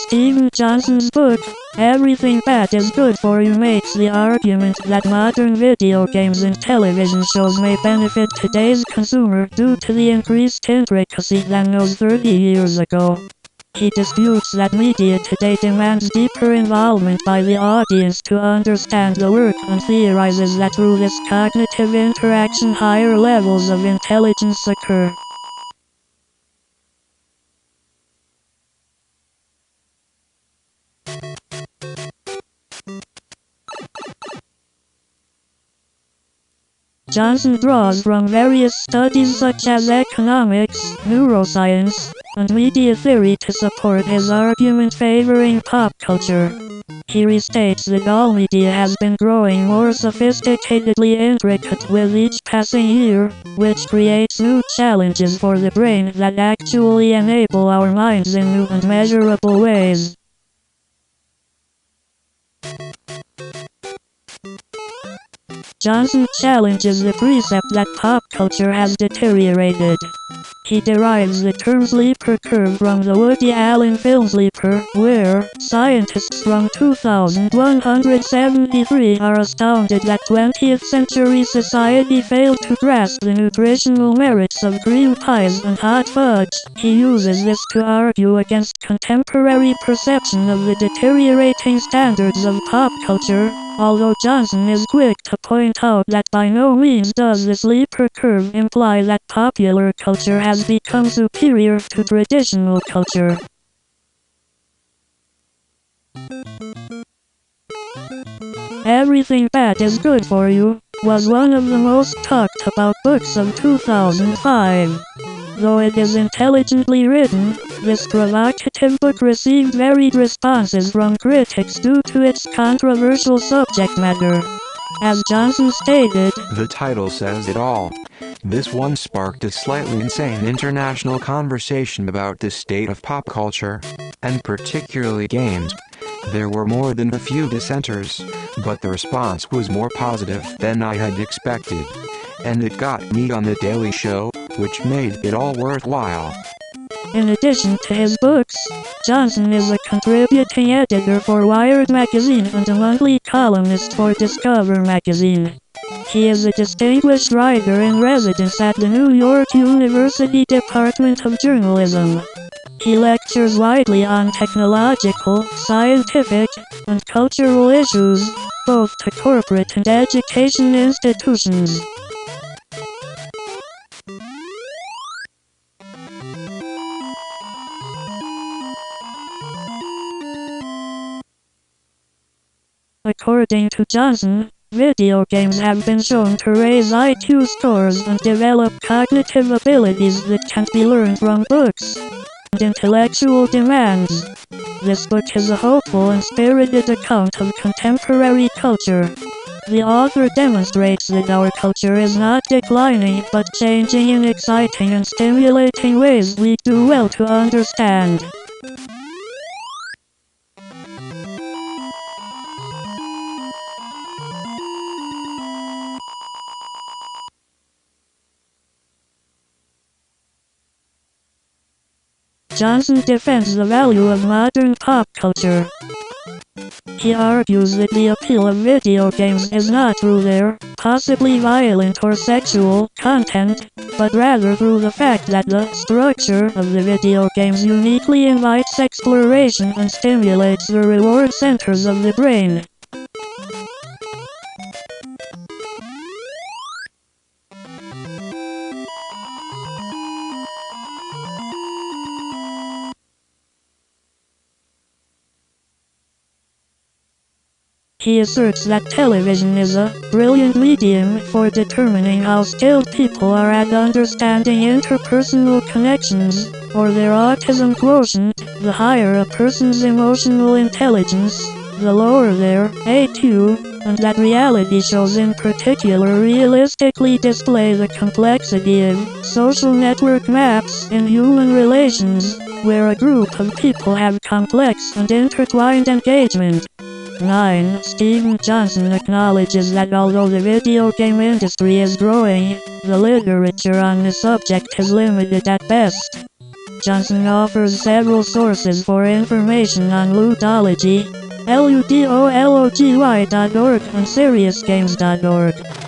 Steven Johnson's book, Everything Bad is Good for You, makes the argument that modern video games and television shows may benefit today's consumer due to the increased intricacy than those 30 years ago. He disputes that media today demands deeper involvement by the audience to understand the work and theorizes that through this cognitive interaction higher levels of intelligence occur. Johnson draws from various studies such as economics, neuroscience, and media theory to support his argument favoring pop culture. He restates that all media has been growing more sophisticatedly intricate with each passing year, which creates new challenges for the brain that actually enable our minds in new and measurable ways. Johnson challenges the precept that pop culture has deteriorated. He derives the term sleeper curve from the Woody Allen film Sleeper, where scientists from 2173 are astounded that 20th century society failed to grasp the nutritional merits of cream pies and hot fudge. He uses this to argue against contemporary perception of the deteriorating standards of pop culture, although Johnson is quick to point out that by no means does the sleeper curve imply that popular culture has become superior to traditional culture. Everything Bad is Good for You was one of the most talked about books of 2005. Though it is intelligently written, this provocative book received varied responses from critics due to its controversial subject matter. As Johnson stated, "The title says it all. This one sparked a slightly insane international conversation about the state of pop culture, and particularly games. There were more than a few dissenters, but the response was more positive than I had expected. And it got me on The Daily Show, which made it all worthwhile." In addition to his books, Johnson is a contributing editor for Wired magazine and a monthly columnist for Discover magazine. He is a distinguished writer-in-residence at the New York University Department of Journalism. He lectures widely on technological, scientific, and cultural issues, both to corporate and education institutions. According to Johnson, video games have been shown to raise IQ scores and develop cognitive abilities that can't be learned from books and intellectual demands. This book is a hopeful and spirited account of contemporary culture. The author demonstrates that our culture is not declining but changing in exciting and stimulating ways we do well to understand. Johnson defends the value of modern pop culture. He argues that the appeal of video games is not through their, possibly violent or sexual, content, but rather through the fact that the structure of the video games uniquely invites exploration and stimulates the reward centers of the brain. He asserts that television is a brilliant medium for determining how skilled people are at understanding interpersonal connections, or their autism quotient. The higher a person's emotional intelligence, the lower their IQ, and that reality shows in particular realistically display the complexity of social network maps in human relations, where a group of people have complex and intertwined engagement. 9. Steven Johnson acknowledges that although the video game industry is growing, the literature on the subject is limited at best. Johnson offers several sources for information on ludology, ludology.org and seriousgames.org.